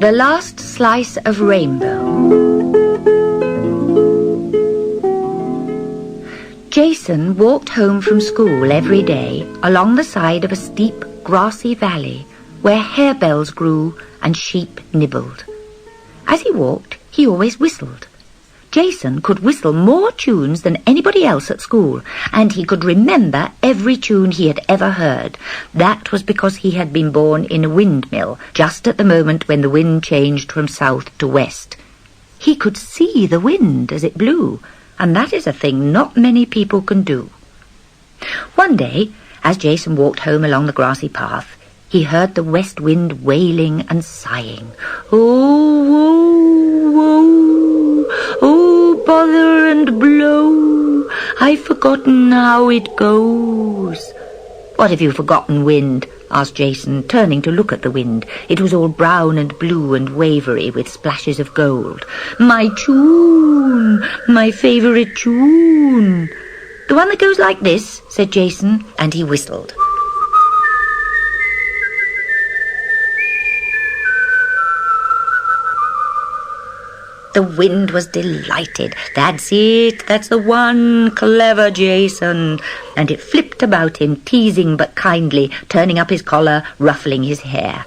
The Last Slice of Rainbow. Jason walked home from school every day along the side of a steep, grassy valley where harebells grew and sheep nibbled. As he walked, he always whistled. Jason could whistle more tunes than anybody else at school, and he could remember every tune he had ever heard. That was because he had been born in a windmill, just at the moment when the wind changed from south to west. He could see the wind as it blew, and that is a thing not many people can do. One day, as Jason walked home along the grassy path, he heard the west wind wailing and sighing. "Oh, oh, oh, oh, bother and blow, I've forgotten how it goes." "What have you forgotten, wind?" asked Jason, turning to look at the wind. It was all brown and blue and wavery with splashes of gold. "My tune, my favourite tune." "The one that goes like this," said Jason, and he whistled. The wind was delighted. "That's it, that's the one, clever Jason." And it flipped about him, teasing but kindly, turning up his collar, ruffling his hair.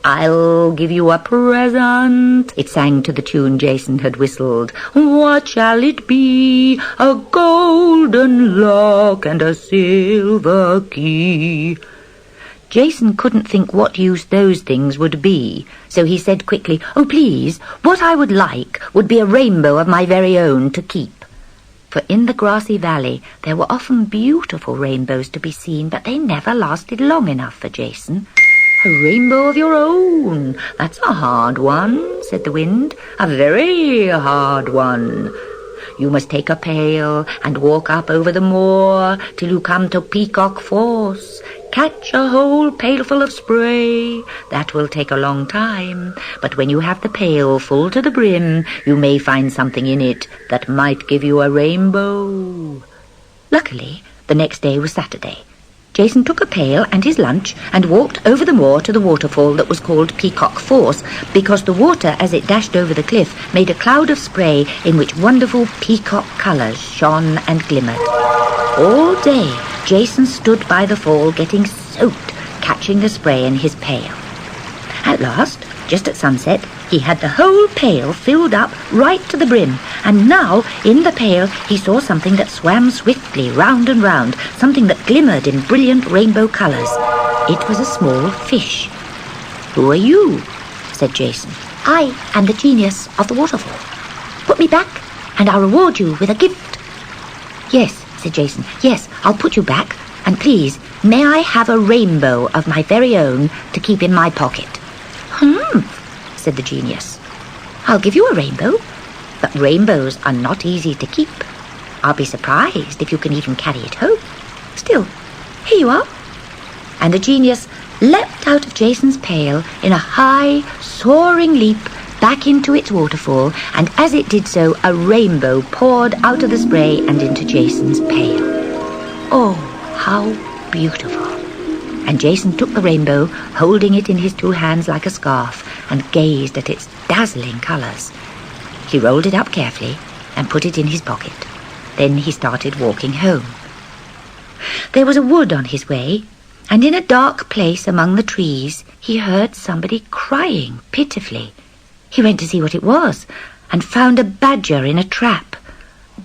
"I'll give you a present," it sang to the tune Jason had whistled. "What shall it be? A golden lock and a silver key." Jason couldn't think what use those things would be, so he said quickly, "Oh, please, what I would like would be a rainbow of my very own to keep." For in the grassy valley there were often beautiful rainbows to be seen, but they never lasted long enough for Jason. "A rainbow of your own, that's a hard one," said the wind, "a very hard one. You must take a pail and walk up over the moor till you come to Peacock Force. Catch a whole pailful of spray. That will take a long time, but when you have the pail full to the brim, you may find something in it that might give you a rainbow." Luckily, the next day was Saturday. Jason took a pail and his lunch and walked over the moor to the waterfall that was called Peacock Force, because the water, as it dashed over the cliff, made a cloud of spray in which wonderful peacock colours shone and glimmered. All day, Jason stood by the fall getting soaked, catching the spray in his pail. At last, just at sunset, he had the whole pail filled up right to the brim, and now, in the pail, he saw something that swam swiftly round and round, something that glimmered in brilliant rainbow colours. It was a small fish. "Who are you?" said Jason. "I am the genius of the waterfall. Put me back, and I'll reward you with a gift." "Yes," said Jason, "yes, I'll put you back, and please, may I have a rainbow of my very own to keep in my pocket?" Said the genius. "I'll give you a rainbow, but rainbows are not easy to keep. I'll be surprised if you can even carry it home. Still, here you are." And the genius leapt out of Jason's pail in a high, soaring leap back into its waterfall, and as it did so, a rainbow poured out of the spray and into Jason's pail. Oh, how beautiful! And Jason took the rainbow, holding it in his two hands like a scarf, and gazed at its dazzling colours. He rolled it up carefully and put it in his pocket. Then he started walking home. There was a wood on his way, and in a dark place among the trees he heard somebody crying pitifully. He went to see what it was, and found a badger in a trap.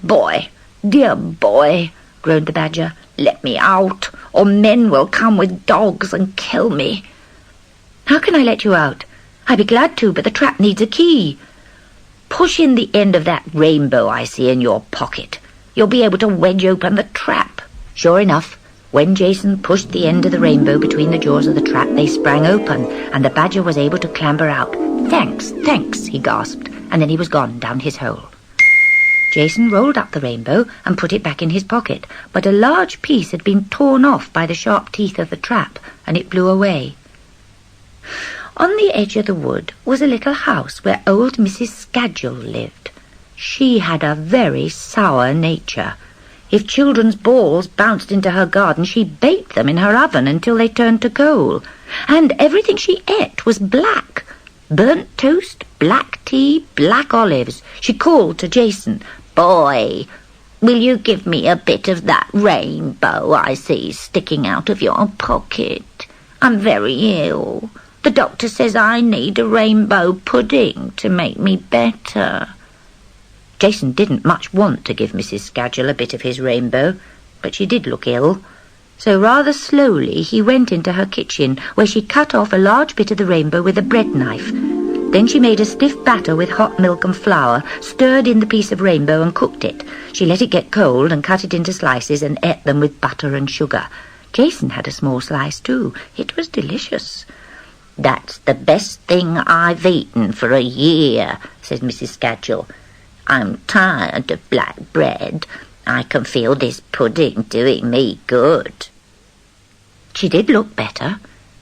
"Boy, dear boy," groaned the badger, "let me out, or men will come with dogs and kill me." "How can I let you out? I'd be glad to, but the trap needs a key." "Push in the end of that rainbow I see in your pocket. You'll be able to wedge open the trap." Sure enough, when Jason pushed the end of the rainbow between the jaws of the trap, they sprang open, and the badger was able to clamber out. "Thanks, thanks," he gasped, and then he was gone down his hole. Jason rolled up the rainbow and put it back in his pocket, but a large piece had been torn off by the sharp teeth of the trap, and it blew away. On the edge of the wood was a little house where old Mrs. Scadgel lived. She had a very sour nature. If children's balls bounced into her garden, she baked them in her oven until they turned to coal, and everything she ate was black. Burnt toast, black tea, black olives. She called to Jason. "Boy, will you give me a bit of that rainbow I see sticking out of your pocket? I'm very ill. The doctor says I need a rainbow pudding to make me better." Jason didn't much want to give Mrs. Scadgel a bit of his rainbow, but she did look ill. So rather slowly he went into her kitchen, where she cut off a large bit of the rainbow with a bread knife. Then she made a stiff batter with hot milk and flour, stirred in the piece of rainbow and cooked it. She let it get cold and cut it into slices and ate them with butter and sugar. Jason had a small slice too. It was delicious. "That's the best thing I've eaten for a year," said Mrs. Scadgel. "I'm tired of black bread. I can feel this pudding doing me good." She did look better.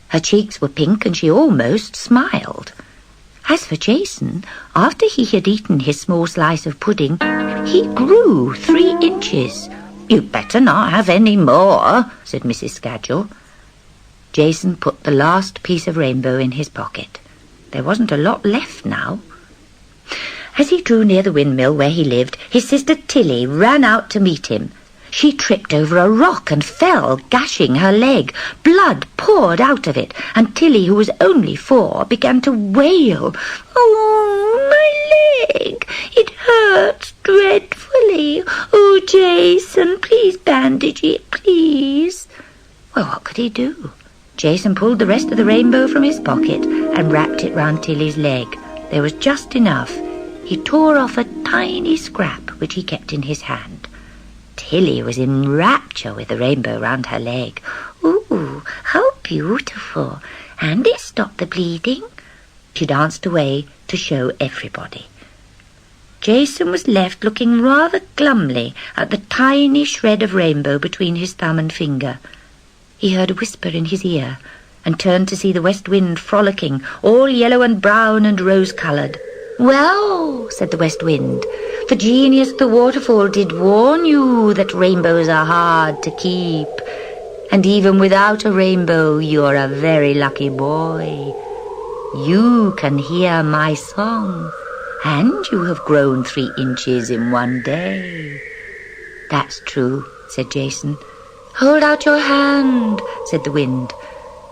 Her cheeks were pink and she almost smiled. As for Jason, after he had eaten his small slice of pudding, he grew 3 inches. "You'd better not have any more," said Mrs. Scadgel. Jason put the last piece of rainbow in his pocket. There wasn't a lot left now. As he drew near the windmill where he lived, his sister Tilly ran out to meet him. She tripped over a rock and fell, gashing her leg. Blood poured out of it, and Tilly, who was only 4, began to wail. "Oh, my leg! It hurts dreadfully. Oh, Jason, please bandage it, please." Well, what could he do? Jason pulled the rest of the rainbow from his pocket and wrapped it round Tilly's leg. There was just enough. He tore off a tiny scrap which he kept in his hand. Tilly was in rapture with the rainbow round her leg. "Ooh, how beautiful! And it stopped the bleeding." She danced away to show everybody. Jason was left looking rather glumly at the tiny shred of rainbow between his thumb and finger. He heard a whisper in his ear and turned to see the west wind frolicking, all yellow and brown and rose-coloured. "Well," said the west wind, "the genius of the waterfall did warn you that rainbows are hard to keep. And even without a rainbow, you're a very lucky boy. You can hear my song, and you have grown 3 inches in one day." "That's true," said Jason. "Hold out your hand," said the wind.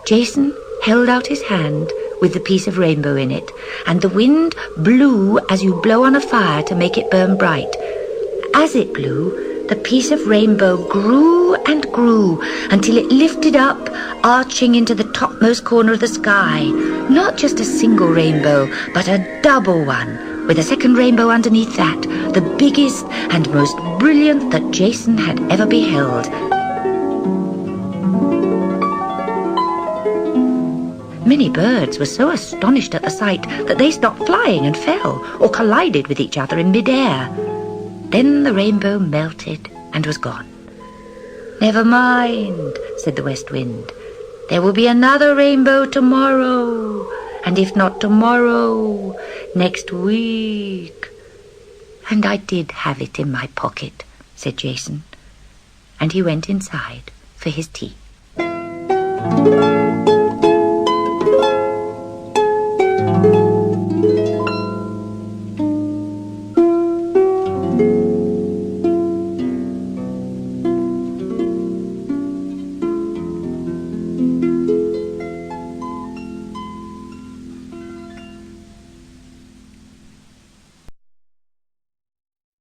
Jason held out his hand with the piece of rainbow in it, and the wind blew as you blow on a fire to make it burn bright. As it blew, the piece of rainbow grew and grew until it lifted up, arching into the topmost corner of the sky. Not just a single rainbow, but a double one, with a second rainbow underneath that, the biggest and most brilliant that Jason had ever beheld. Many birds were so astonished at the sight that they stopped flying and fell, or collided with each other in mid-air. Then the rainbow melted and was gone. "Never mind," said the west wind. "There will be another rainbow tomorrow, and if not tomorrow, next week." "And I did have it in my pocket," said Jason, and he went inside for his tea.